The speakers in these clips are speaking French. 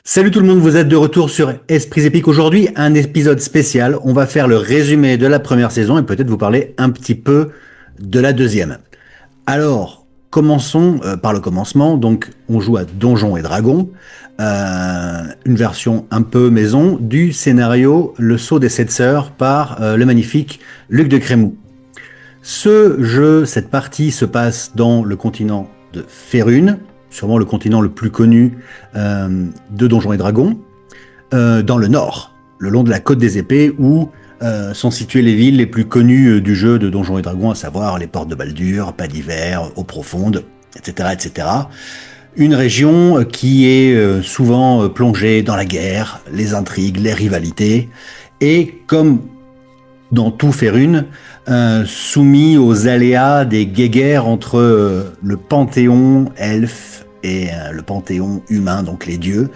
Salut tout le monde, vous êtes de retour sur Esprits Épiques. Aujourd'hui, un épisode spécial. On va faire le résumé de la première saison et peut-être vous parler un petit peu de la deuxième. Alors, commençons par le commencement. Donc, on joue à Donjons et Dragons, une version un peu maison du scénario Le Sceau des Sept Sœurs par le magnifique Luc de Crémou. Ce jeu, cette partie se passe dans le continent de Férune, sûrement le continent le plus connu de Donjons et Dragons, dans le nord, le long de la côte des épées, où sont situées les villes les plus connues du jeu de Donjons et Dragons, à savoir les portes de Baldur, Pas d'hiver, Eaux profondes, etc., etc. Une région qui est souvent plongée dans la guerre, les intrigues, les rivalités, et comme dans tout Férune, soumis aux aléas des guéguerres entre le panthéon elfe et le panthéon humain, donc les dieux,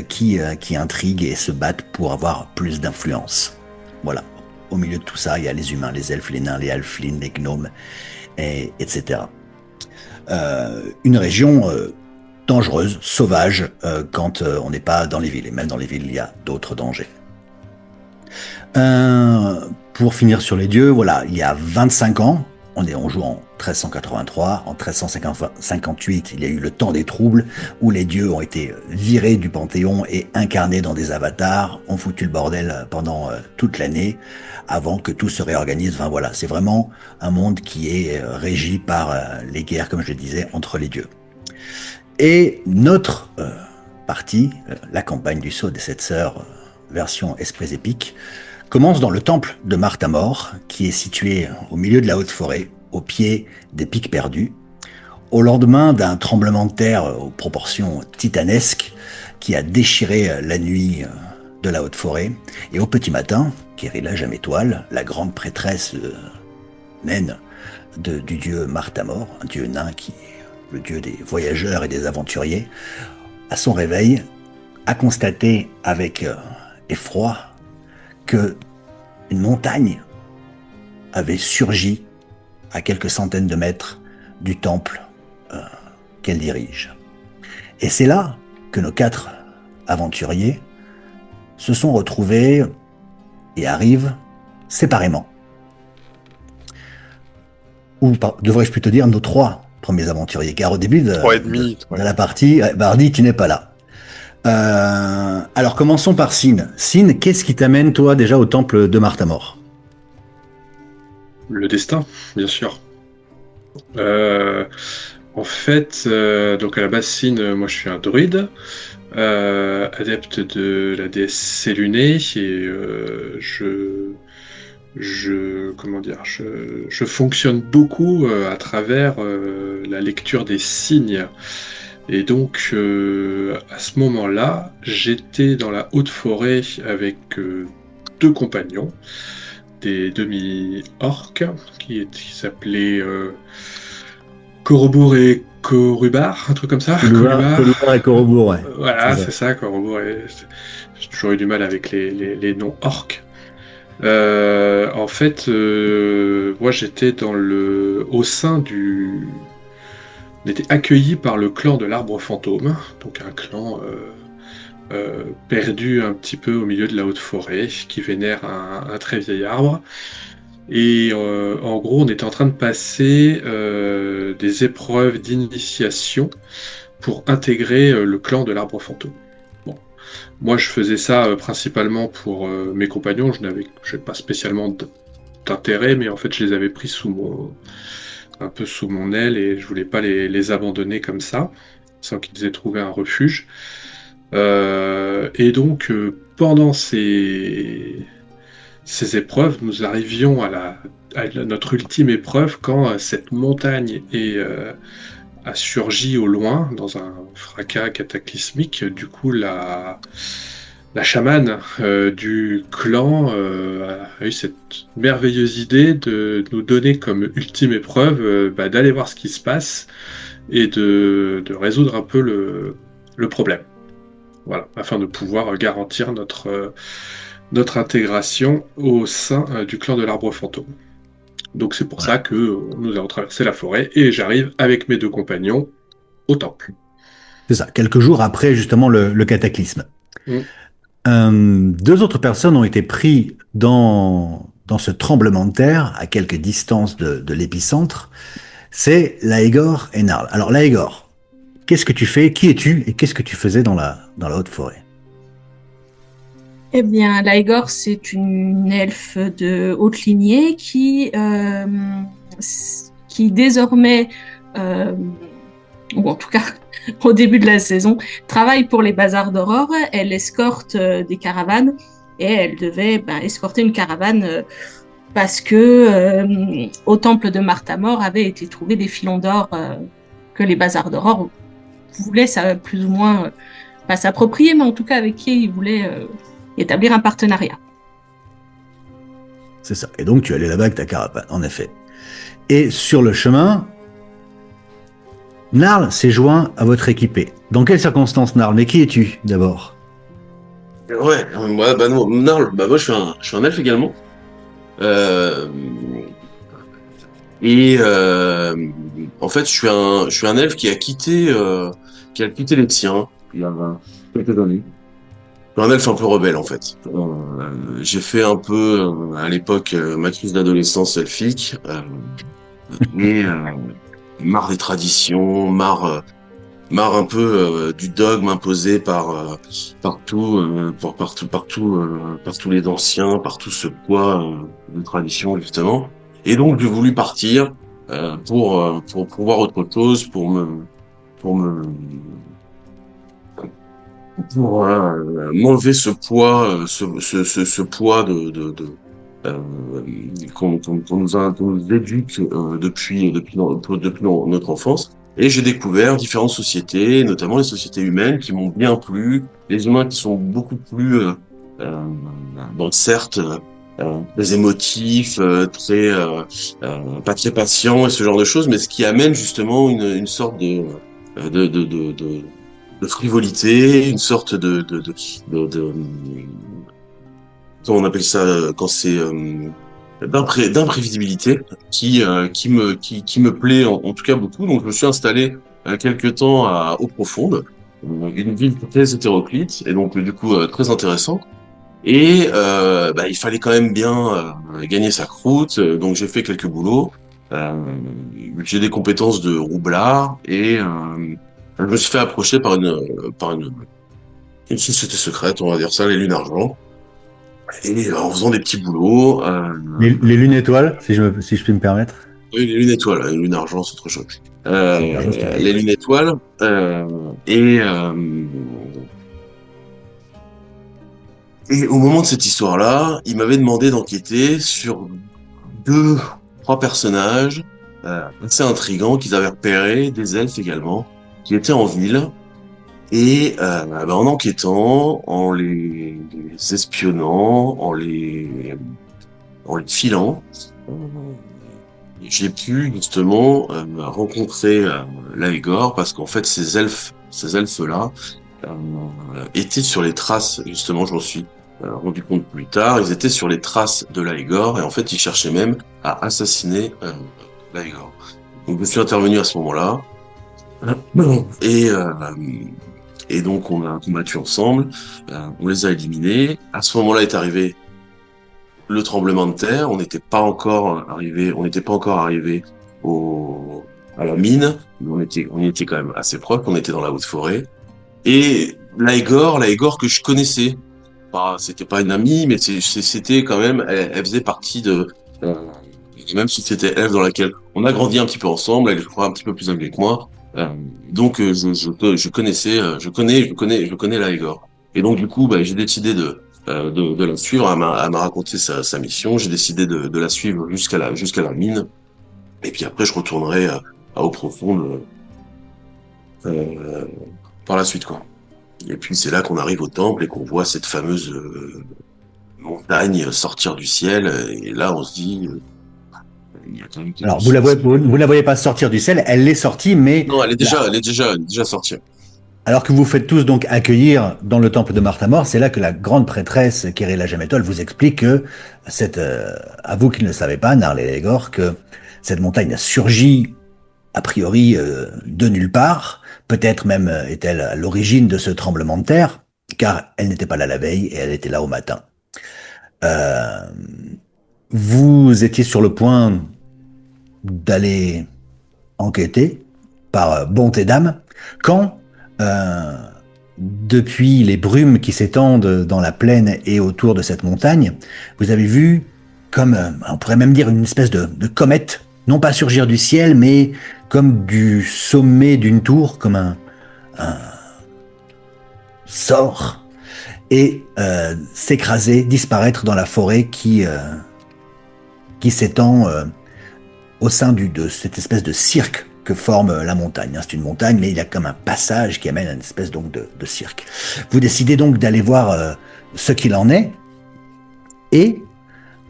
qui intriguent et se battent pour avoir plus d'influence. Voilà. Au milieu de tout ça, il y a les humains, les elfes, les nains, les halflings, les gnomes, etc. Une région dangereuse, sauvage, quand on n'est pas dans les villes. Et même dans les villes, il y a d'autres dangers. Pour finir sur les dieux, voilà, il y a 25 ans, on joue en 1383, en 1358, il y a eu le temps des troubles, où les dieux ont été virés du Panthéon et incarnés dans des avatars, ont foutu le bordel pendant toute l'année, avant que tout se réorganise. Enfin voilà, c'est vraiment un monde qui est régi par les guerres, comme je le disais, entre les dieux. Et notre partie, la campagne du Sceau des Sept Sœurs, version Esprits Épiques, commence dans le temple de Martha-Mort, qui est situé au milieu de la haute forêt, au pied des pics perdus, au lendemain d'un tremblement de terre aux proportions titanesques qui a déchiré la nuit de la haute forêt. Et au petit matin, Kérilla Jamétoile, la grande prêtresse naine du dieu Martha-Mort, un dieu nain qui est le dieu des voyageurs et des aventuriers, à son réveil, a constaté avec effroi que une montagne avait surgi à quelques centaines de mètres du temple qu'elle dirige. Et c'est là que nos 4 aventuriers se sont retrouvés et arrivent séparément. Ou devrais-je plutôt dire nos 3 premiers aventuriers, car au début de, Trois et de, demi. de Ouais. la partie, Bardi, tu n'es pas là. Alors commençons par Sin. Sin, qu'est-ce qui t'amène toi déjà au temple de Martha-Mort? Le destin, bien sûr. Euh, donc à la base, Sin, moi je suis un druide, adepte de la déesse Sélunée, et comment dire, je fonctionne beaucoup à travers la lecture des signes. Et donc, à ce moment-là, j'étais dans la haute forêt avec 2 compagnons, des demi-orques qui s'appelaient Corobur et Corubar, un truc comme ça, Colubar. Colubar et Corobour, ouais. C'est Voilà, ça. c'est ça, Corobur. J'ai toujours eu du mal avec les noms orques. En fait, moi j'étais au sein du. On était accueillis par le clan de l'Arbre Fantôme, donc un clan perdu un petit peu au milieu de la haute forêt, qui vénère un très vieil arbre. Et en gros, on était en train de passer des épreuves d'initiation pour intégrer le clan de l'Arbre Fantôme. Bon. Moi, je faisais ça principalement pour mes compagnons. Je n'avais pas spécialement d'intérêt, mais en fait, je les avais pris un peu sous mon aile et je voulais pas les abandonner comme ça, sans qu'ils aient trouvé un refuge. Et donc, pendant ces épreuves, nous arrivions à notre ultime épreuve quand cette montagne a surgi au loin dans un fracas cataclysmique. Du coup, la chamane du clan a eu cette merveilleuse idée de nous donner comme ultime épreuve d'aller voir ce qui se passe et de résoudre un peu le problème. Voilà, afin de pouvoir garantir notre intégration au sein du clan de l'Arbre Fantôme. Donc c'est pour Voilà. ça que nous avons traversé la forêt et j'arrive avec mes 2 compagnons au temple. C'est ça, quelques jours après justement le cataclysme. Mm. Deux autres personnes ont été prises dans ce tremblement de terre à quelques distances de l'épicentre. C'est Laégor et Narl. Alors Laégor, qu'est-ce que tu fais? Qui es-tu? Et qu'est-ce que tu faisais dans la haute forêt? Eh bien, Laigor, c'est une elfe de haute lignée qui désormais, euh, ou en tout cas au début de la saison, travaille pour les bazars d'Aurore. Elle escorte des caravanes et elle devait escorter une caravane parce que au temple de Marthamor avaient été trouvés des filons d'or que les bazars d'Aurore voulaient plus ou moins pas s'approprier, mais en tout cas avec qui ils voulaient établir un partenariat. C'est ça. Et donc tu allais là-bas avec ta caravane, en effet. Et sur le chemin, Narl s'est joint à votre équipée. Dans quelles circonstances, Narl? Mais qui es-tu d'abord? Ouais, moi, bah non, Narl, bah moi je suis un elfe également. Euh, et en fait, je suis un elfe qui a quitté les siens il y a quelques années. Je suis un elfe un peu rebelle en fait. J'ai fait un peu à l'époque ma crise d'adolescence elfique, mais marre des traditions, marre un peu du dogme imposé par tous les anciens, par tout ce poids de tradition justement. Et donc j'ai voulu partir pour voir autre chose, pour me pour m'enlever ce poids, ce poids euh, qu'on nous éduque depuis notre enfance. Et j'ai découvert différentes sociétés, notamment les sociétés humaines, qui m'ont bien plu. Les humains qui sont beaucoup plus, euh, bon, certes, très émotifs, pas très patients et ce genre de choses, mais ce qui amène justement une sorte euh, de, de, de, de, de frivolité, une sorte de comment on appelle ça quand c'est d'imprévisibilité qui me plaît en tout cas beaucoup. Donc je me suis installé quelque temps à Eau Profonde, une ville très hétéroclite et donc du coup très intéressante. Et il fallait quand même bien gagner sa croûte, donc j'ai fait quelques boulots. Euh, j'ai des compétences de roublard et je me suis fait approcher par une société secrète, on va dire ça, les Lunes Argent. Et en faisant des petits boulots, Les lunes étoiles, si je puis me permettre. oui, les lunes étoiles, les lunes argent, c'est autre chose. Super, je t'ai Les ouais. lunes étoiles, et et au moment de cette histoire-là, il m'avait demandé d'enquêter sur deux, trois personnages assez intrigants qu'ils avaient repérés, des elfes également, qui étaient en ville. Et en enquêtant, les espionnant, en les filant, j'ai pu justement rencontrer Laegor parce qu'en fait ces elfes-là étaient sur les traces, justement, je m'en suis rendu compte plus tard, ils étaient sur les traces de Laegor et en fait ils cherchaient même à assassiner Laegor. Donc je suis intervenu à ce moment-là et et donc on a combattu ensemble, on les a éliminés. À ce moment-là est arrivé le tremblement de terre, on n'était pas encore arrivé à la mine, mais on y était quand même assez proche, on était dans la haute forêt. Et Laegor que je connaissais, c'était pas une amie, mais c'était quand même, elle faisait partie euh, même si c'était elle dans laquelle on a grandi un petit peu ensemble, elle est, je crois, un petit peu plus âgée que moi. Donc je connaissais, je connais Laegor. Et donc du coup, j'ai décidé de la suivre. Elle m'a raconté sa mission. J'ai décidé de la suivre jusqu'à la mine. Et puis après, je retournerai à Eau Profonde euh, par la suite, quoi. Et puis c'est là qu'on arrive au temple et qu'on voit cette fameuse montagne sortir du ciel. Et là, on se dit, il y a quand même quelque Alors, chose. vous la voyez pas sortir du ciel, elle est sortie, mais Non, là, elle est déjà sortie. alors que vous faites tous donc accueillir dans le temple de Marthamor, c'est là que la grande prêtresse Kerela Jametol vous explique que à vous qui ne le savez pas, Narl et Légor, que cette montagne a surgi a priori de nulle part, Peut-être même est-elle à l'origine de ce tremblement de terre, car elle n'était pas là la veille et elle était là au matin. Euh, Vous étiez sur le point d'aller enquêter par bonté d'âme quand, euh, depuis les brumes qui s'étendent dans la plaine et autour de cette montagne, vous avez vu comme, on pourrait même dire une espèce de comète, non pas surgir du ciel, mais comme du sommet d'une tour, comme un sort, et s'écraser, disparaître dans la forêt qui s'étend au sein de cette espèce de cirque que forme la montagne. C'est une montagne, mais il y a comme un passage qui amène à une espèce donc de cirque. Vous décidez donc d'aller voir ce qu'il en est, et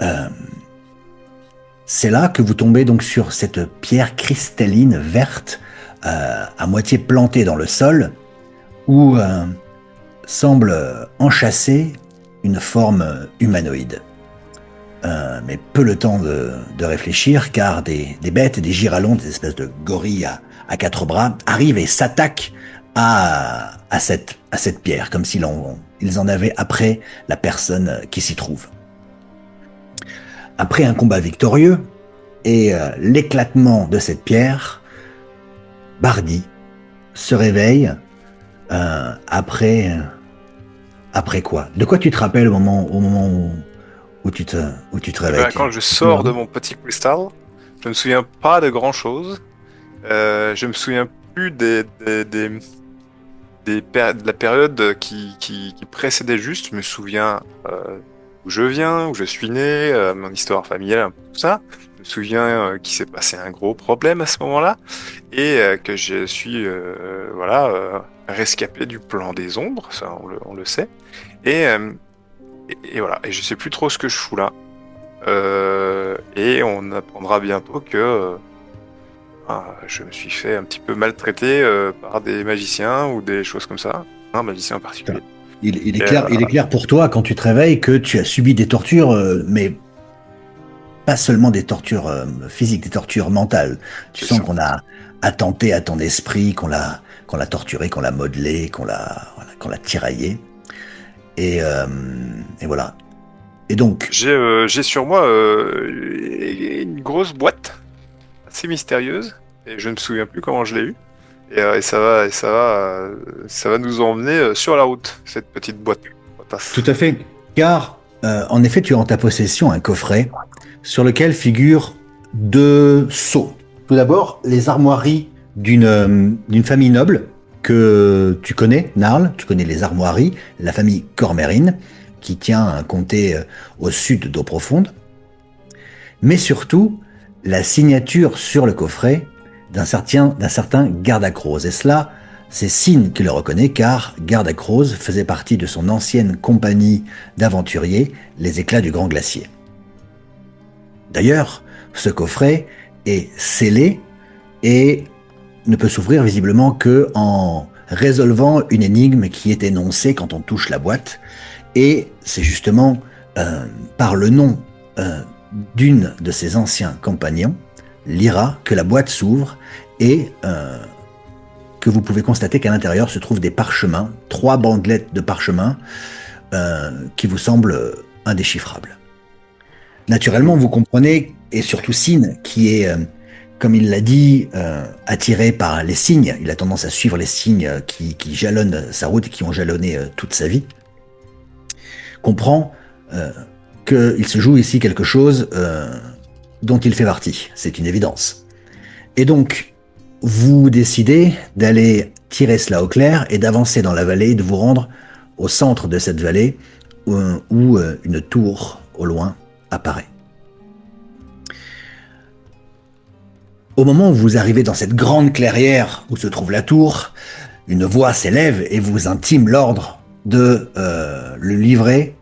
euh, c'est là que vous tombez donc sur cette pierre cristalline verte, à moitié plantée dans le sol, où semble enchâsser une forme humanoïde. Mais peu le temps de réfléchir, car des bêtes, des giralons, des espèces de gorilles à quatre bras, arrivent et s'attaquent à cette pierre, comme s'ils ils en avaient après la personne qui s'y trouve. Après un combat victorieux et l'éclatement de cette pierre, Bardi se réveille après quoi? De quoi tu te rappelles au moment où tu te Eh réveilles? ben, quand je sors de mon petit cristal, je me souviens pas de grand-chose. Je me souviens plus de la période qui précédait juste. Je me souviens où je viens, où je suis né, mon histoire familiale, un peu tout ça. Je me souviens qu'il s'est passé un gros problème à ce moment-là et que je suis rescapé du plan des ombres, ça on le sait. Et, euh, et voilà, et je sais plus trop ce que je fous là. Et on apprendra bientôt que je me suis fait un petit peu maltraiter par des magiciens ou des choses comme ça. Un magicien en particulier. Il est clair pour toi quand tu te réveilles que tu as subi des tortures, mais pas seulement des tortures physiques, des tortures mentales. Tu C'est sens ça. qu'on a attenté à ton esprit, qu'on l'a torturé, qu'on l'a modelé, qu'on l'a tiraillé. Et, euh, et voilà. Et donc, J'ai sur moi une grosse boîte assez mystérieuse et je ne me souviens plus comment je l'ai eue. Et ça va nous emmener sur la route, cette petite boîte. tout à fait. Car, en effet, tu as en ta possession un coffret sur lequel figurent deux sceaux. Tout d'abord, les armoiries d'une famille noble que tu connais, Narl. Tu connais les armoiries, la famille Cormérine, qui tient un comté au sud d'Eau Profonde. Mais surtout, la signature sur le coffret d'un certain Gardacrose. Et cela, c'est Sin qui le reconnaît, car Gardacrose faisait partie de son ancienne compagnie d'aventuriers, les Éclats du Grand Glacier. D'ailleurs, ce coffret est scellé et ne peut s'ouvrir visiblement que en résolvant une énigme qui est énoncée quand on touche la boîte. Et c'est justement par le nom d'une de ses anciens compagnons, Lyra, que la boîte s'ouvre et que vous pouvez constater qu'à l'intérieur se trouvent des parchemins, 3 bandelettes de parchemins qui vous semblent indéchiffrables. Naturellement, vous comprenez, et surtout Sin, qui est, comme il l'a dit, attiré par les signes. Il a tendance à suivre les signes qui jalonnent sa route et qui ont jalonné toute sa vie. Comprend qu'il se joue ici quelque chose dont il fait partie. C'est une évidence. Et donc, vous décidez d'aller tirer cela au clair et d'avancer dans la vallée, de vous rendre au centre de cette vallée où une tour au loin apparaît. Au moment où vous arrivez dans cette grande clairière où se trouve la tour, une voix s'élève et vous intime l'ordre de le livrer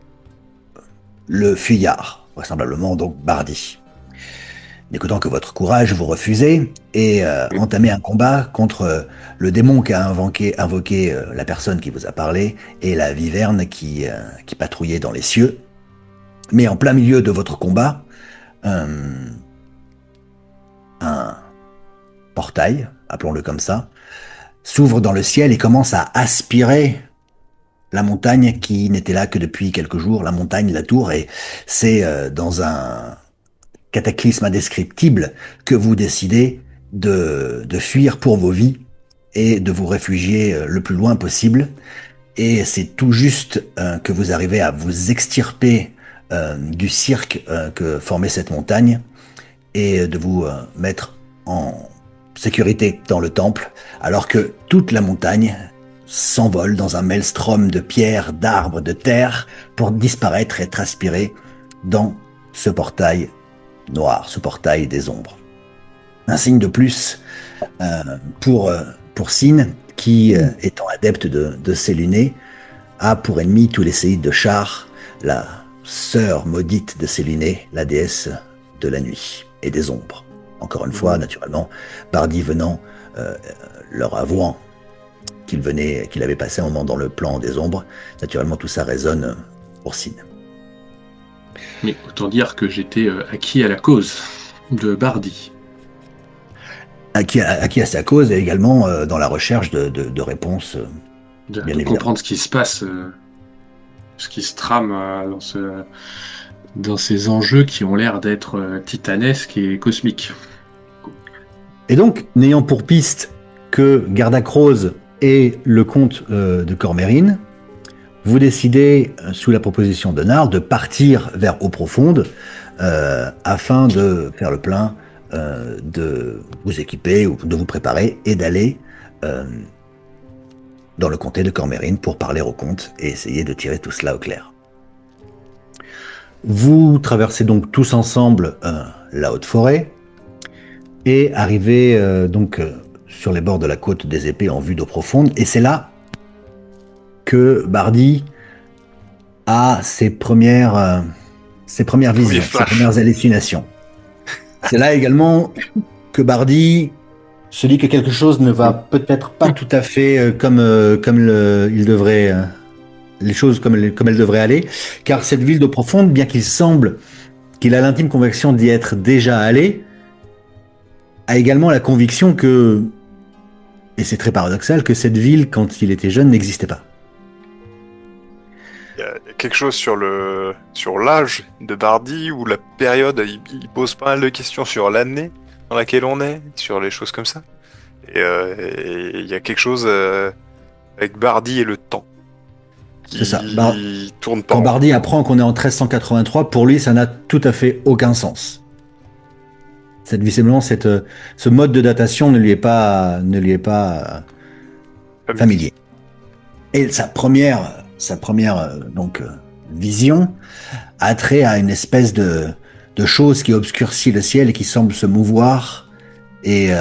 le fuyard, vraisemblablement donc Bardi. N'écoutant que votre courage, vous refusez et entamez un combat contre le démon qu'a invoqué la personne qui vous a parlé et la viverne qui patrouillait dans les cieux. Mais en plein milieu de votre combat, un portail, appelons-le comme ça, s'ouvre dans le ciel et commence à aspirer la montagne qui n'était là que depuis quelques jours, la montagne, la tour, et c'est dans un cataclysme indescriptible que vous décidez de fuir pour vos vies et de vous réfugier le plus loin possible. Et c'est tout juste que vous arrivez à vous extirper du cirque que formait cette montagne et de vous mettre en sécurité dans le temple, alors que toute la montagne s'envole dans un maelstrom de pierres, d'arbres, de terre, pour disparaître et être aspirée dans ce portail noir, ce portail des ombres. Un signe de plus pour Sin, qui, étant adepte de Séluné, a pour ennemi tous les séides de Char, la sœur maudite de Séluné, la déesse de la nuit et des ombres. Encore une fois, naturellement, Bardi venant, leur avouant qu'il avait passé un moment dans le plan des ombres, naturellement tout ça résonne pour Sin. Mais autant dire que j'étais acquis à la cause de Bardi. Acquis à sa cause et également dans la recherche de réponses. De comprendre ce qui se passe, ce qui se trame dans ces enjeux qui ont l'air d'être titanesques et cosmiques. Et donc, n'ayant pour piste que Gardacrose et le comte de Cormérine, vous décidez, sous la proposition de Nard, de partir vers Eau Profonde afin de faire le plein, de vous équiper ou de vous préparer et d'aller dans le comté de Cormérine pour parler au comte et essayer de tirer tout cela au clair. Vous traversez donc tous ensemble la haute forêt et arrivez sur les bords de la côte des épées en vue d'Eau Profonde, et c'est là que Bardi a ses premières visions, ses premières hallucinations. C'est là également que Bardi se dit que quelque chose ne va peut-être pas tout à fait il devrait, les choses comme elles devraient aller, car cette ville d'Eau Profonde, bien qu'il semble qu'il a l'intime conviction d'y être déjà allé, a également la conviction que, et c'est très paradoxal, que cette ville, quand il était jeune, n'existait pas. Il y a quelque chose sur l'âge de Bardi ou la période, il pose pas mal de questions sur l'année dans laquelle on est, sur les choses comme ça. Et il y a quelque chose avec Bardi et le temps qui tourne pas. Quand Bardi apprend qu'on est en 1383, pour lui, ça n'a tout à fait aucun sens. Visiblement, ce mode de datation ne lui est pas familier. Et sa première vision a trait à une espèce de chose qui obscurcit le ciel et qui semble se mouvoir et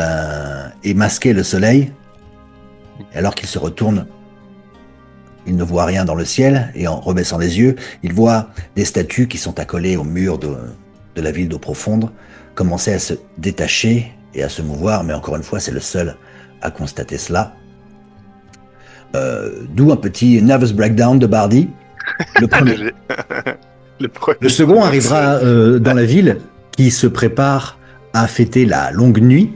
masquer le soleil. Et alors qu'il se retourne, il ne voit rien dans le ciel, et en rebaissant les yeux, il voit des statues qui sont accolées au mur de la ville d'Eau Profonde commencer à se détacher et à se mouvoir, mais encore une fois, c'est le seul à constater cela. D'où un petit nervous breakdown de Bardi. Le premier. Le second arrivera dans la ville qui se prépare à fêter la longue nuit.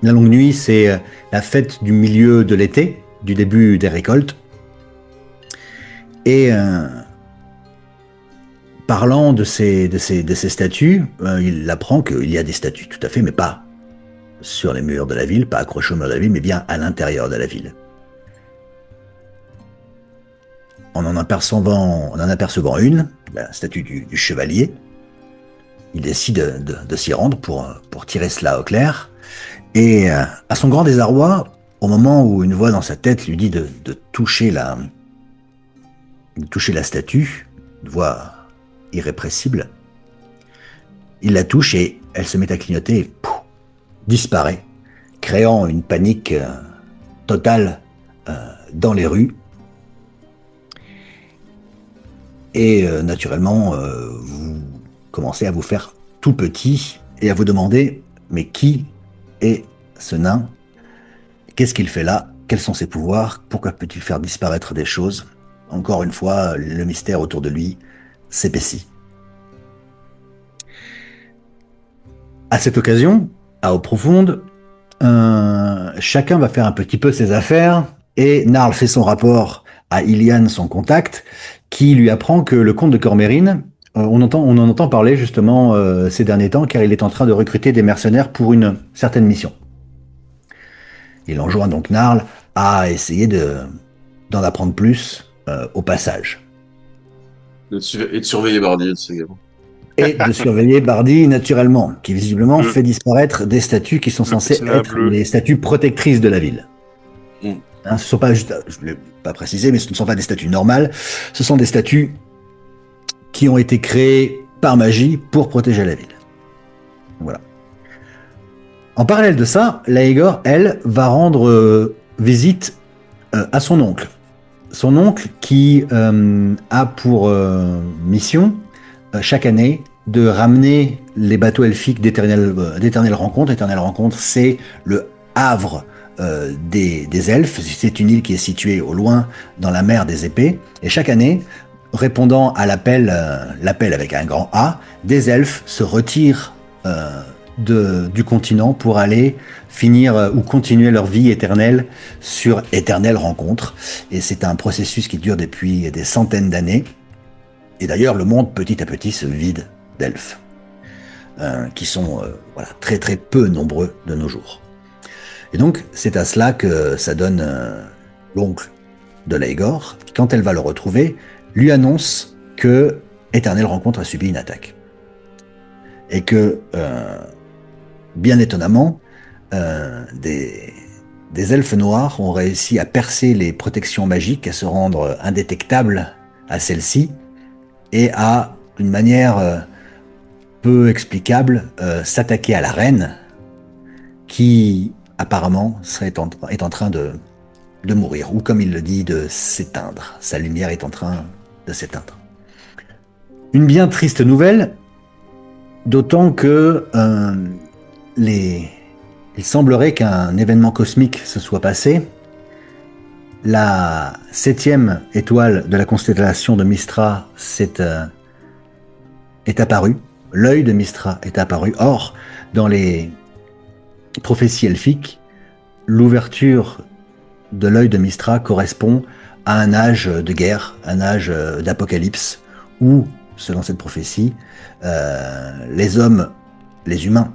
La longue nuit, c'est la fête du milieu de l'été, du début des récoltes. Et parlant de ces statues, il apprend qu'il y a des statues, tout à fait, mais pas sur les murs de la ville, pas accrochées au mur de la ville, mais bien à l'intérieur de la ville. En apercevant une, la statue du chevalier, il décide de s'y rendre pour tirer cela au clair. Et à son grand désarroi, au moment où une voix dans sa tête lui dit de toucher la statue, une voix irrépressible, il la touche et elle se met à clignoter et disparaît, créant une panique totale dans les rues. Et naturellement, vous commencez à vous faire tout petit et à vous demander, mais qui est ce nain? Qu'est-ce qu'il fait là? Quels sont ses pouvoirs? Pourquoi peut-il faire disparaître des choses? Encore une fois, le mystère autour de lui s'épaissit. À cette occasion, à Eau Profonde, chacun va faire un petit peu ses affaires et Narl fait son rapport à Ilian, son contact, qui lui apprend que le comte de Cormérine, on en entend parler justement ces derniers temps car il est en train de recruter des mercenaires pour une certaine mission. Il enjoint donc Narl à essayer d'en apprendre plus au passage. Et de surveiller Bardi aussi également. Et de surveiller Bardi naturellement, qui visiblement fait disparaître des statues qui sont censées petit nain être bleu. les statues protectrices de la ville. Mm. Hein, ce sont pas juste, je ne l'ai pas précisé, mais ce ne sont pas des statues normales, ce sont des statues qui ont été créées par magie pour protéger la ville. Voilà. En parallèle de ça, Laegor, elle, va rendre visite à son oncle. Son oncle qui a pour mission chaque année de ramener les bateaux elfiques d'Éternelle Rencontre. Éternelle Rencontre, c'est le havre des elfes. C'est une île qui est située au loin dans la mer des épées. Et chaque année, répondant à l'appel avec un grand A, des elfes se retirent du continent pour aller finir ou continuer leur vie éternelle sur Éternelle Rencontre. Et c'est un processus qui dure depuis des centaines d'années. Et d'ailleurs, le monde, petit à petit, se vide d'elfes, qui sont très très peu nombreux de nos jours. Et donc, c'est à cela que ça donne l'oncle de Laegor, qui, quand elle va le retrouver, lui annonce que Éternelle Rencontre a subi une attaque. Et que, bien étonnamment, des elfes noirs ont réussi à percer les protections magiques, à se rendre indétectables à celles-ci, et à, d'une manière peu explicable, s'attaquer à la reine, qui apparemment est en train de mourir, ou comme il le dit, de s'éteindre. Sa lumière est en train de s'éteindre. Une bien triste nouvelle, d'autant que il semblerait qu'un événement cosmique se soit passé. La 7e étoile de la constellation de Mystra est apparue. L'œil de Mystra est apparu. Or, dans les prophéties elfiques, l'ouverture de l'œil de Mystra correspond à un âge de guerre, un âge d'apocalypse, où, selon cette prophétie, les humains,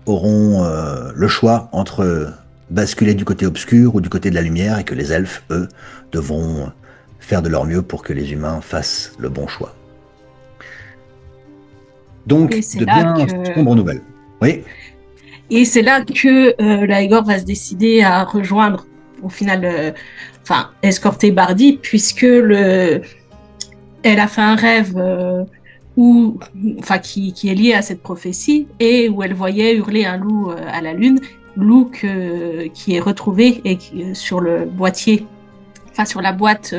auront le choix entre basculer du côté obscur ou du côté de la lumière, et que les elfes, eux, devront faire de leur mieux pour que les humains fassent le bon choix. Donc, de bien sombres nouvelles. Oui. Et c'est là que Laegor va se décider à rejoindre, au final, escorter Bardi, puisque elle a fait un rêve qui est lié à cette prophétie, et où elle voyait hurler un loup à la lune, loup qui est retrouvé sur le boîtier, sur la boîte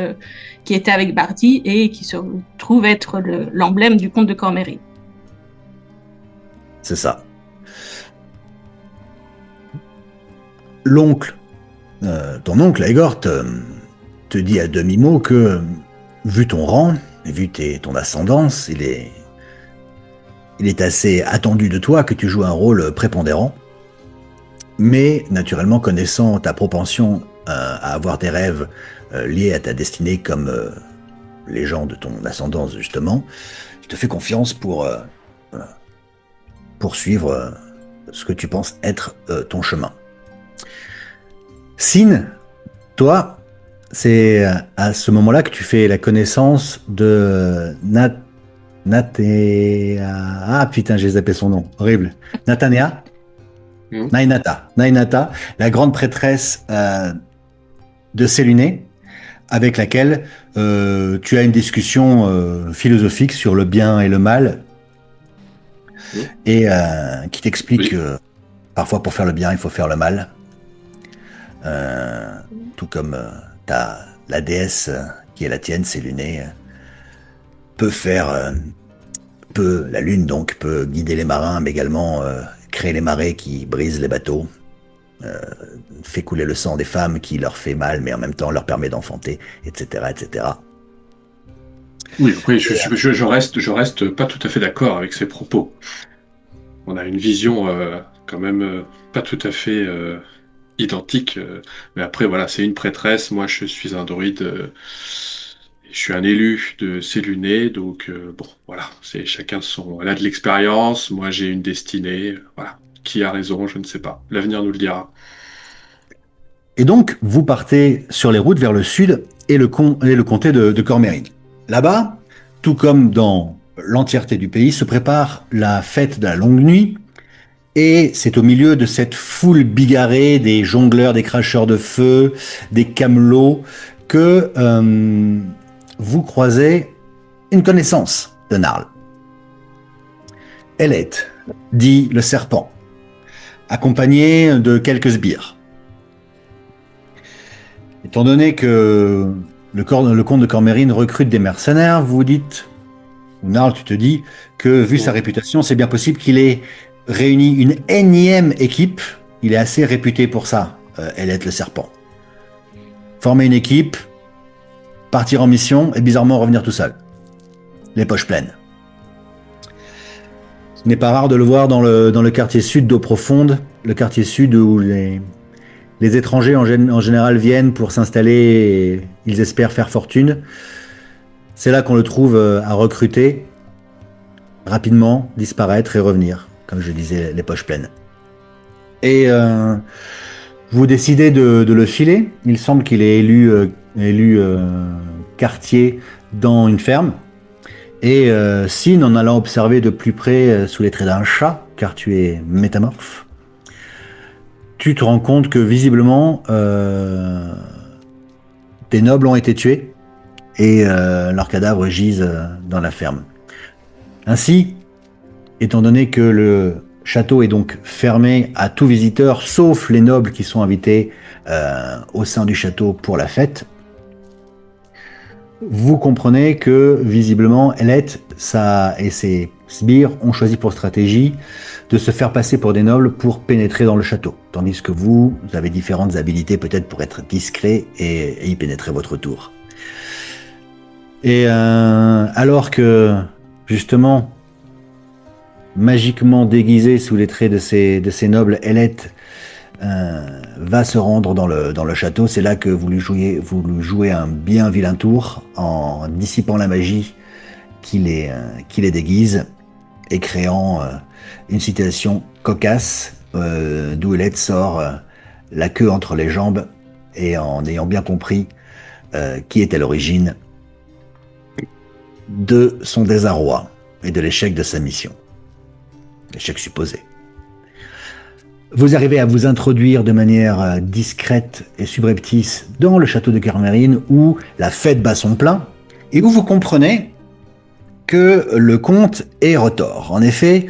qui était avec Bardi, et qui se trouve être l'emblème du comte de Cormérine. C'est ça. L'oncle, ton oncle Laegor te dit à demi-mot que, vu ton rang, et vu ton ascendance, il est assez attendu de toi que tu joues un rôle prépondérant. Mais, naturellement, connaissant ta propension à avoir des rêves liés à ta destinée, comme les gens de ton ascendance, justement, je te fais confiance pour poursuivre ce que tu penses être ton chemin. Sin, toi, c'est à ce moment-là que tu fais la connaissance de Ah putain, j'ai zappé son nom, horrible. Natanea. Nainata, la grande prêtresse de Séluné, avec laquelle tu as une discussion philosophique sur le bien et le mal, et qui t'explique que parfois pour faire le bien, il faut faire le mal. Tout comme la déesse qui est la tienne, Séluné, la lune donc peut guider les marins, mais également créer les marées qui brisent les bateaux, fait couler le sang des femmes qui leur fait mal, mais en même temps leur permet d'enfanter, etc., etc. Oui, après, je reste pas tout à fait d'accord avec ces propos. On a une vision quand même pas tout à fait identique. Mais après, voilà, c'est une prêtresse. Moi, je suis un druide. Je suis un élu de Séluné. Donc, bon, voilà, c'est chacun son. Elle a de l'expérience. Moi, j'ai une destinée. Voilà. Qui a raison, je ne sais pas. L'avenir nous le dira. Et donc, vous partez sur les routes vers le sud et le comté de Cormérine. Là-bas, tout comme dans l'entièreté du pays, se prépare la fête de la longue nuit. Et c'est au milieu de cette foule bigarrée des jongleurs, des cracheurs de feu, des camelots, que vous croisez une connaissance de Narl. Ellet, dit le serpent, accompagné de quelques sbires. Étant donné que le comte de Cormérine recrute des mercenaires, vous dites, ou Narl, tu te dis, que vu sa réputation, c'est bien possible qu'il ait réuni une énième équipe. Il est assez réputé pour ça, Ellet le serpent. Former une équipe, partir en mission et bizarrement revenir tout seul. Les poches pleines. Ce n'est pas rare de le voir dans le quartier sud d'Eau Profonde, le quartier sud où les étrangers en général viennent pour s'installer et ils espèrent faire fortune. C'est là qu'on le trouve à recruter, rapidement, disparaître et revenir, comme je disais, les poches pleines. Et vous décidez de le filer. Il semble qu'il est élu quartier dans une ferme. Et Sin, en allant observer de plus près sous les traits d'un chat, car tu es métamorphe, tu te rends compte que visiblement des nobles ont été tués et leurs cadavres gisent dans la ferme. Ainsi, étant donné que le château est donc fermé à tout visiteur, sauf les nobles qui sont invités au sein du château pour la fête, vous comprenez que visiblement Ellet et ses sbires ont choisi pour stratégie de se faire passer pour des nobles pour pénétrer dans le château, tandis que vous avez différentes habilités peut-être pour être discret et y pénétrer votre tour. Et alors que justement magiquement déguisé sous les traits de ces nobles, Ellet va se rendre dans le château. C'est là que vous lui jouez un bien vilain tour en dissipant la magie qui les déguise et créant une situation cocasse d'où Ellet sort la queue entre les jambes et en ayant bien compris qui était l'origine de son désarroi et de l'échec de sa mission. L'échec supposé. Vous arrivez à vous introduire de manière discrète et subreptice dans le château de Cormérine où la fête bat son plein et où vous comprenez que le comte est retors. En effet,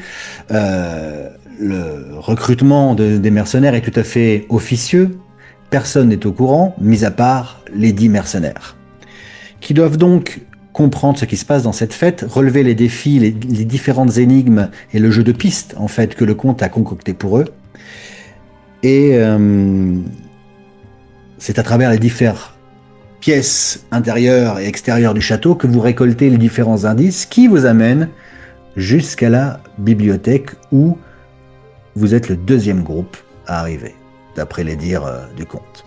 le recrutement des mercenaires est tout à fait officieux. Personne n'est au courant, mis à part les 10 mercenaires, qui doivent donc comprendre ce qui se passe dans cette fête, relever les défis, les différentes énigmes et le jeu de pistes en fait que le comte a concocté pour eux. Et c'est à travers les différentes pièces intérieures et extérieures du château que vous récoltez les différents indices qui vous amènent jusqu'à la bibliothèque où vous êtes le deuxième groupe à arriver, d'après les dires du comte.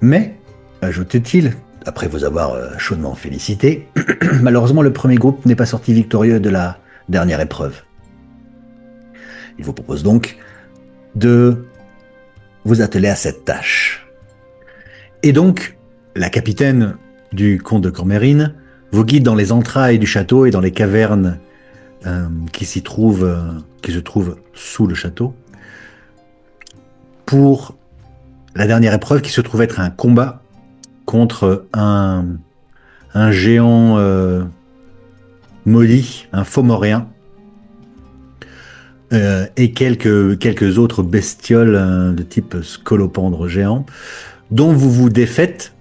Mais, ajoute-t-il, après vous avoir chaudement félicité, malheureusement le premier groupe n'est pas sorti victorieux de la dernière épreuve. Il vous propose donc de vous atteler à cette tâche. Et donc, la capitaine du comte de Cormérine vous guide dans les entrailles du château et dans les cavernes qui se trouvent sous le château pour la dernière épreuve qui se trouve être un combat contre un géant maudit, un fomorien, et quelques autres bestioles de type scolopendre géant, dont vous vous défaites,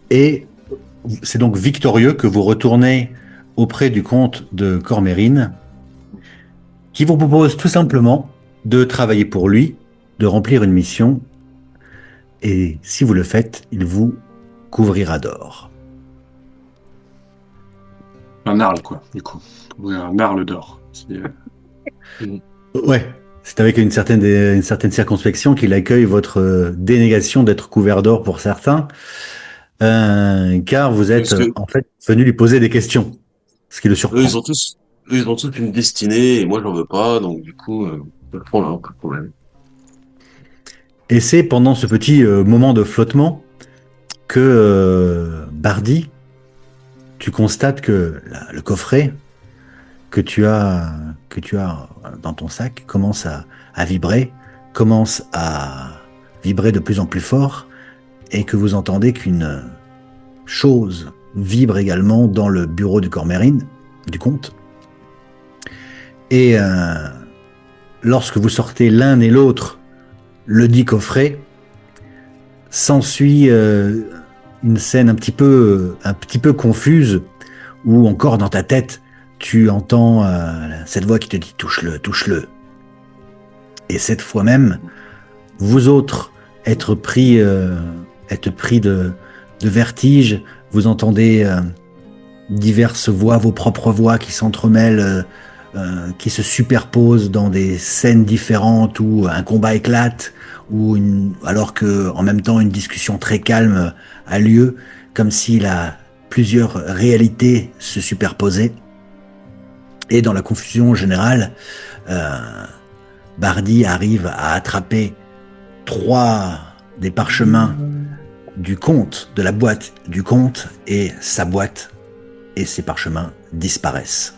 et c'est donc victorieux que vous retournez auprès du comte de Cormérine, qui vous propose tout simplement de travailler pour lui, de remplir une mission, et si vous le faites, il vous couvrira d'or. Un Arle, quoi, du coup. Oui, un Arle d'or. Ouais, c'est avec une certaine circonspection qu'il accueille votre dénégation d'être couvert d'or pour certains, car vous êtes Parce que en fait venu lui poser des questions, ce qui le eux, surprend. ils ont tous une destinée et moi, j'en veux pas. Donc, du coup, je le prends là, pas de problème. Et c'est pendant ce petit moment de flottement que Bardi, tu constates que le coffret que que tu as dans ton sac à vibrer, commence à vibrer de plus en plus fort, et que vous entendez qu'une chose vibre également dans le bureau du Cormérine, du comte. Et lorsque vous sortez l'un et l'autre le dit coffret, s'ensuit une scène un petit peu confuse, où encore dans ta tête, tu entends cette voix qui te dit touche-le, touche-le. Et cette fois même, vous autres êtes pris de vertige, vous entendez diverses voix, vos propres voix qui s'entremêlent, qui se superposent dans des scènes différentes où un combat éclate, alors que en même temps une discussion très calme a lieu, comme si plusieurs réalités se superposaient. Et dans la confusion générale, euh, Bardi arrive à attraper 3 des parchemins du comte, de la boîte du comte, et sa boîte et ses parchemins disparaissent.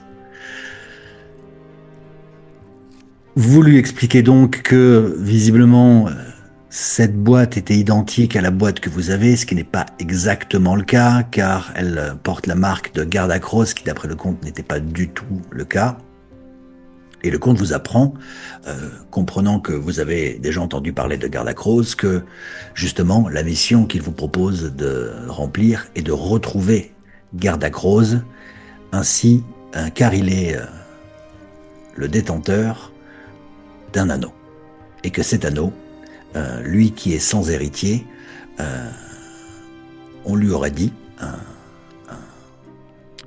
Vous lui expliquez donc que, visiblement, cette boîte était identique à la boîte que vous avez, ce qui n'est pas exactement le cas, car elle porte la marque de Gardacros, qui d'après le comte n'était pas du tout le cas. Et le comte vous apprend, comprenant que vous avez déjà entendu parler de Gardacros, que justement la mission qu'il vous propose de remplir est de retrouver Gardacros, ainsi car il est le détenteur d'un anneau. Et que cet anneau, lui qui est sans héritier, on lui aurait dit,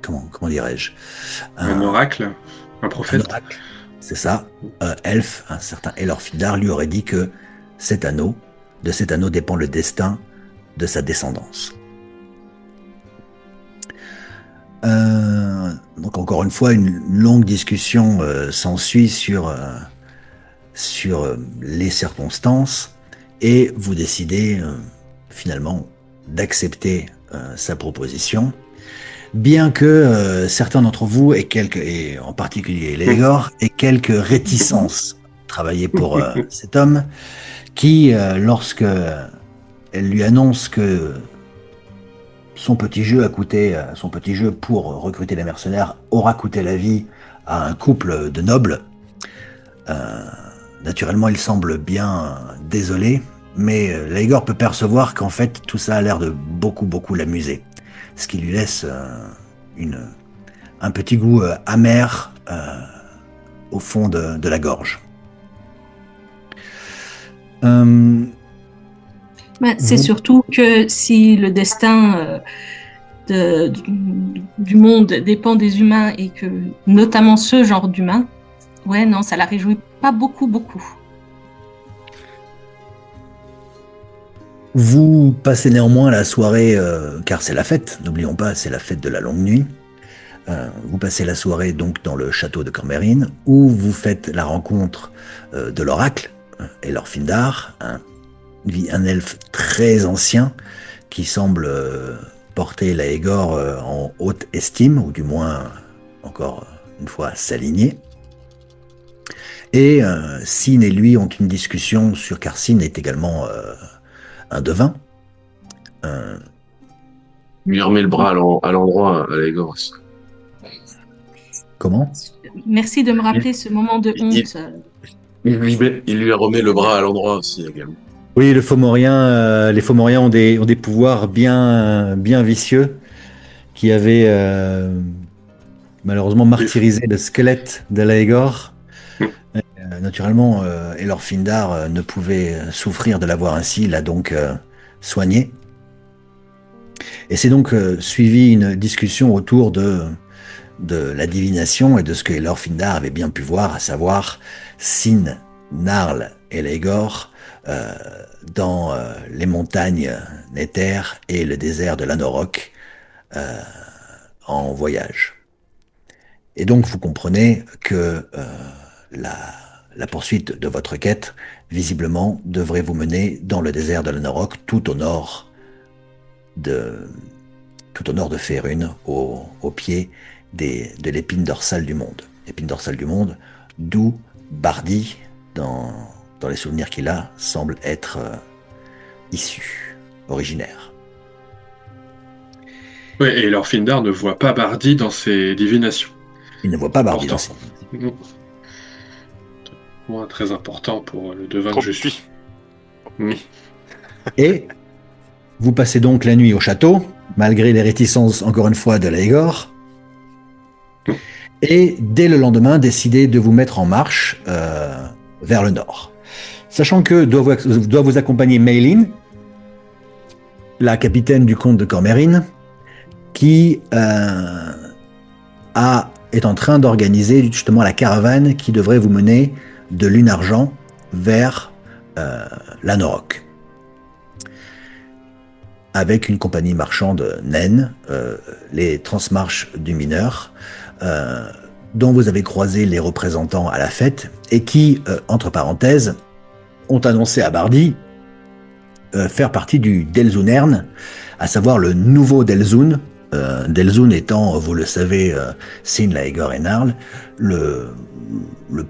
comment dirais-je, Un oracle, un un prophète. oracle, c'est ça, Elf, un certain Elorfildar, lui aurait dit que de cet anneau dépend le destin de sa descendance. Donc encore une fois, une longue discussion s'ensuit sur les circonstances, et vous décidez finalement d'accepter sa proposition, bien que certains d'entre vous, et en particulier Légor, aient quelques réticences à travailler pour cet homme, qui, lorsque elle lui annonce que son petit jeu pour recruter les mercenaires aura coûté la vie à un couple de nobles, naturellement il semble bien désolé, mais Légor peut percevoir qu'en fait tout ça a l'air de beaucoup l'amuser, ce qui lui laisse un petit goût amer au fond de la gorge. C'est surtout que si le destin du monde dépend des humains, et que notamment ce genre d'humains, ouais, non, ça la réjouit pas beaucoup. Vous passez néanmoins la soirée, car c'est la fête, n'oublions pas, c'est la fête de la longue nuit. Vous passez la soirée donc dans le château de Cormérine, où vous faites la rencontre de l'oracle, Elorfindar, un elfe très ancien qui semble porter Laegor en haute estime, ou du moins encore une fois s'aligner. Et Sin et lui ont une discussion car Sin est également un devin. Il lui remet le bras à l'endroit, à l'égard. Comment ? Merci de me rappeler ce moment de honte. Il lui remet le bras à l'endroit aussi également. Oui, les Fomoriens ont des pouvoirs bien vicieux, qui avaient malheureusement martyrisé le squelette de Laegor. Naturellement, Elorfindar ne pouvait souffrir de l'avoir ainsi, il l'a donc soigné. Et c'est donc suivi une discussion autour de la divination et de ce que Elorfindar avait bien pu voir, à savoir Sin, Narl et Laegor dans les montagnes Nether et le désert de l'Anorok en voyage. Et donc vous comprenez que la poursuite de votre quête, visiblement, devrait vous mener dans le désert de l'Anorok, tout au nord de Faerûn, au pied de l'épine dorsale du monde. L'épine dorsale du monde, d'où Bardi, dans les souvenirs qu'il a, semble être issu, originaire. Oui, et Elorfindar ne voit pas Bardi dans ses divinations. Il ne voit pas Bardi dans Important. ses... Point très important pour le devin Trop que je suis. petit. Mm. Et vous passez donc la nuit au château, malgré les réticences, encore une fois, de Laegor. Et dès le lendemain, décidez de vous mettre en marche vers le nord. Sachant que doit vous accompagner Maylin, la capitaine du comte de Cormerine, qui est en train d'organiser justement la caravane qui devrait vous mener de Lunargent vers l'Anorok. Avec une compagnie marchande naine, les Transmarches du Mineur, dont vous avez croisé les représentants à la fête, et qui, entre parenthèses, ont annoncé à Bardi faire partie du Delzunern, à savoir le nouveau Delzun, Delzun étant, vous le savez, Sin, Laegor et Narl, le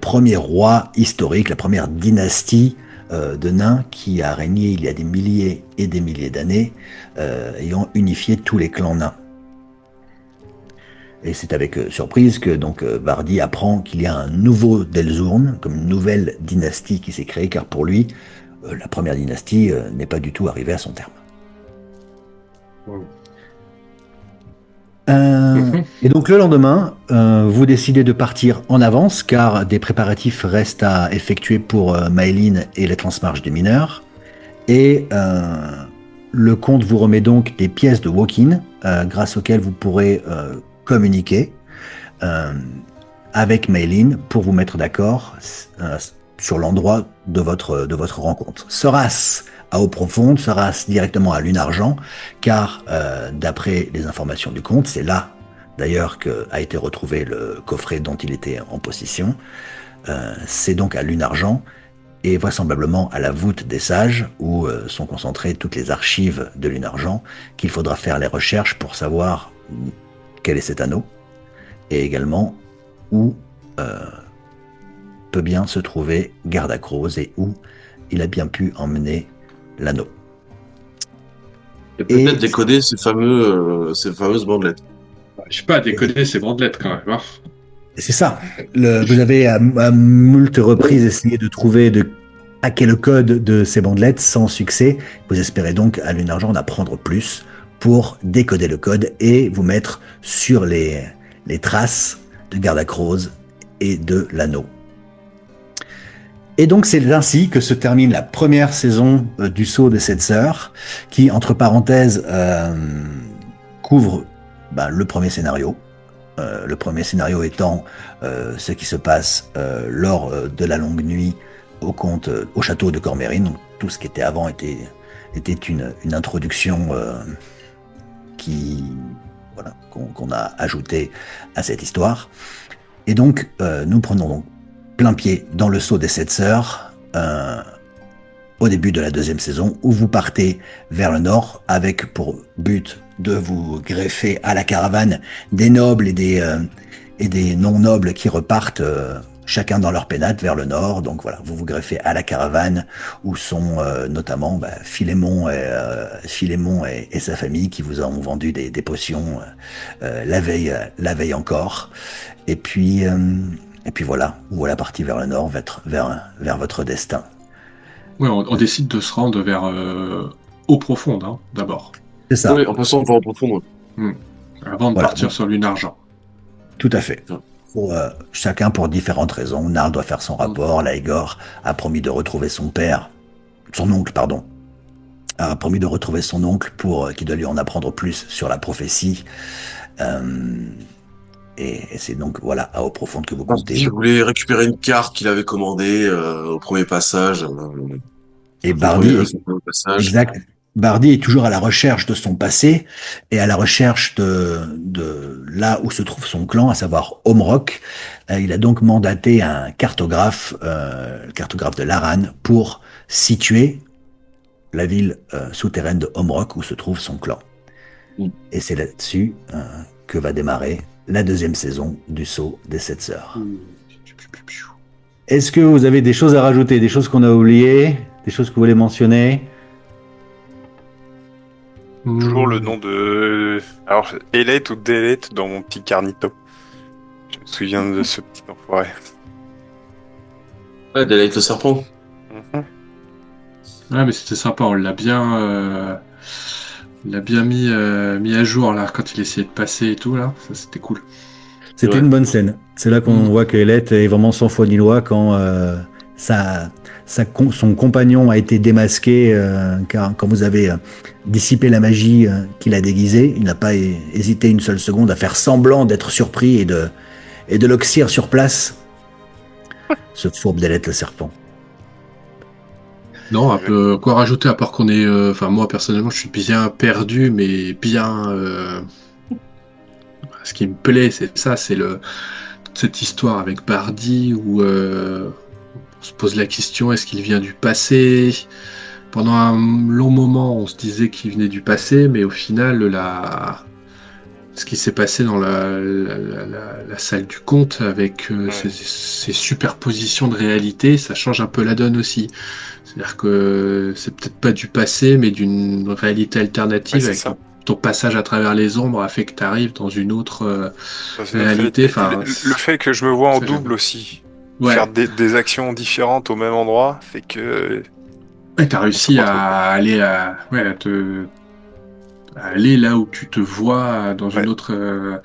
premier roi historique, la première dynastie de nains qui a régné il y a des milliers et des milliers d'années, ayant unifié tous les clans nains. Et c'est avec surprise que donc Bardi apprend qu'il y a un nouveau Delzurn, comme une nouvelle dynastie qui s'est créée, car pour lui, la première dynastie n'est pas du tout arrivée à son terme. Wow. Et donc le lendemain, vous décidez de partir en avance, car des préparatifs restent à effectuer pour Maylin et les Transmarches des mineurs. Et le comte vous remet donc des pièces de walk-in, grâce auxquelles vous pourrez communiquer avec Maylin pour vous mettre d'accord sur l'endroit de votre rencontre. Sera-ce à eau profonde, sera-ce directement à Lunargent, car d'après les informations du comte, c'est là d'ailleurs qu'a été retrouvé le coffret dont il était en possession. C'est donc à Lunargent et vraisemblablement à la voûte des sages, où sont concentrées toutes les archives de Lunargent, qu'il faudra faire les recherches pour savoir quel est cet anneau, et également où peut bien se trouver Gardacrose et où il a bien pu emmener l'anneau. Et peut-être décoder ces fameuses bandelettes. Je sais pas, décoder ces bandelettes quand même. Hein. C'est ça. Vous avez à moult reprises essayé de hacker le code de ces bandelettes sans succès. Vous espérez donc à Lunargent en apprendre plus pour décoder le code et vous mettre sur les traces de Gardacrose et de l'anneau. Et donc c'est ainsi que se termine la première saison du Sceau des Sept Sœurs, qui, entre parenthèses, couvre le premier scénario. Le premier scénario étant ce qui se passe lors de la longue nuit au château de Cormerine. Donc, tout ce qui était avant était une introduction qu'on a ajouté à cette histoire. Et donc nous prenons donc plein pied dans le Sceau des Sept Sœurs au début de la deuxième saison, où vous partez vers le nord avec pour but de vous greffer à la caravane des nobles et des non-nobles qui repartent chacun dans leur pénate vers le nord. Donc voilà, vous vous greffez à la caravane où sont notamment Philémon et sa famille qui vous ont vendu des potions la veille encore. Et puis voilà, vous voilà parti vers le nord, vers votre destin. Ouais, on décide de se rendre vers eau profonde, hein, d'abord. C'est ça. Oui, en passant par eau profonde. Avant de partir sur Lunargent. Tout à fait. Chacun pour différentes raisons. Narl doit faire son rapport, Laegor a promis de retrouver son oncle, a promis de retrouver son oncle qui doit lui en apprendre plus sur la prophétie. Et c'est donc, voilà, à eau profonde que vous comptez. Bardi voulait récupérer une carte qu'il avait commandée au premier passage. Et Bardi est Son premier passage. exact. Bardi est toujours à la recherche de son passé et à la recherche de là où se trouve son clan, à savoir Omrock. Il a donc mandaté un cartographe, le cartographe de Laran, pour situer la ville souterraine de Omrock où se trouve son clan. Mm. Et c'est là-dessus que va démarrer la deuxième saison du Sceau des Sept Sœurs. Est-ce que vous avez des choses à rajouter, des choses qu'on a oubliées, des choses que vous voulez mentionner? Toujours le nom de... Alors, Elite ou Delete dans mon petit carnito. Je me souviens de ce petit enfoiré. Ouais, Daylight le serpent. Mhm. Ouais, mais c'était sympa, on l'a bien mis à jour là quand il essayait de passer et tout là, ça c'était cool. C'était Ouais. une bonne scène. C'est là qu'on voit que Elette est vraiment sans foi ni loi quand son compagnon a été démasqué, car quand vous avez dissipé la magie qu'il a déguisée, il n'a pas hésité une seule seconde à faire semblant d'être surpris et de l'oxyre sur place. Ce fourbe d'Elette le serpent. Non, un peu quoi rajouter à part qu'on est, enfin moi personnellement je suis bien perdu, mais bien. Ce qui me plaît, c'est ça, c'est cette histoire avec Bardi où on se pose la question est-ce qu'il vient du passé? Pendant un long moment, on se disait qu'il venait du passé, mais au final, ce qui s'est passé dans la salle du conte avec ces superpositions de réalité, ça change un peu la donne aussi. C'est-à-dire que c'est peut-être pas du passé, mais d'une réalité alternative Ouais, c'est avec ça. ton passage à travers les ombres a fait que tu arrives dans une autre Dans une autre réalité. réalité. Enfin, Le fait que je me vois en ça, double aussi, ouais. faire des actions différentes au même endroit, fait que... Ouais, t'as réussi On se retrouve. à aller à aller là où tu te vois dans une Ouais. autre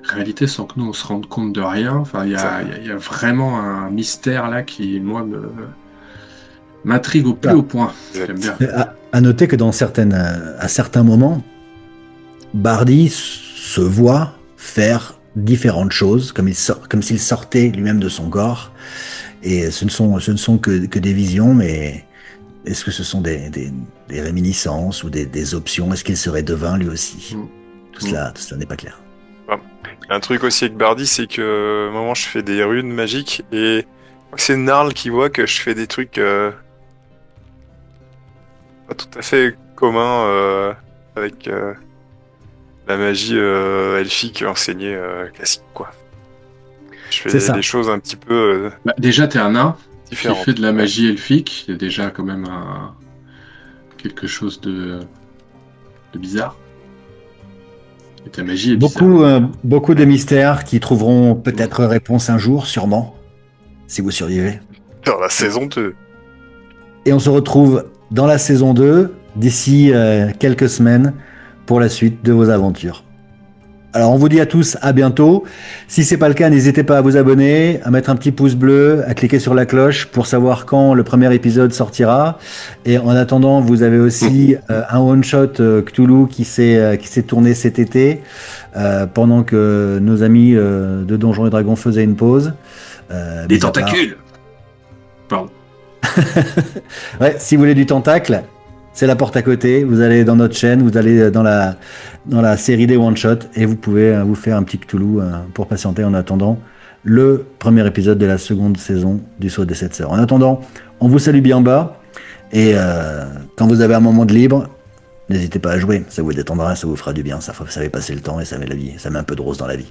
réalité sans que nous on se rende compte de rien. Enfin, Ça. il y a vraiment un mystère là qui, moi, m'intrigue au plus haut point. J'aime bien. À noter que à certains moments, Bardi se voit faire différentes choses, comme s'il sortait lui-même de son corps. Et ce ne sont que des visions, mais est-ce que ce sont des réminiscences ou des options? Est-ce qu'il serait devin lui aussi? Tout cela n'est pas clair. Un truc aussi avec Bardi, c'est que à un moment je fais des runes magiques et je crois que c'est Narl qui voit que je fais des trucs pas tout à fait communs avec la magie elfique enseignée classique, quoi. Je C'est fais ça. des choses un petit peu Bah, déjà, t'es un nain qui différentes. fait de la Ouais. magie elfique. Il y a déjà quand même quelque chose de bizarre. Et ta magie est bizarre. Beaucoup de mystères qui trouveront peut-être réponse un jour, sûrement, si vous survivez. Dans la saison 2. Et on se retrouve dans la saison 2 d'ici quelques semaines pour la suite de vos aventures. Alors on vous dit à tous à bientôt. Si c'est pas le cas, n'hésitez pas à vous abonner, à mettre un petit pouce bleu, à cliquer sur la cloche pour savoir quand le premier épisode sortira. Et en attendant, vous avez aussi un one-shot Cthulhu qui s'est tourné cet été pendant que nos amis de Donjons et Dragons faisaient une pause. Des Mis à part- tentacules. Pardon. Ouais, si vous voulez du tentacle, c'est la porte à côté. Vous allez dans notre chaîne, vous allez dans la série des one-shots et vous pouvez vous faire un petit Cthulhu pour patienter en attendant le premier épisode de la seconde saison du Sceau des Sept Sœurs. En attendant, on vous salue bien bas et quand vous avez un moment de libre, n'hésitez pas à jouer. Ça vous détendra, ça vous fera du bien, ça fait passer le temps et ça met la vie, ça met un peu de rose dans la vie.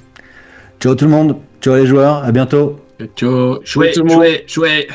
Ciao tout le monde, ciao les joueurs, à bientôt. Ciao. Tout le monde. Jouez.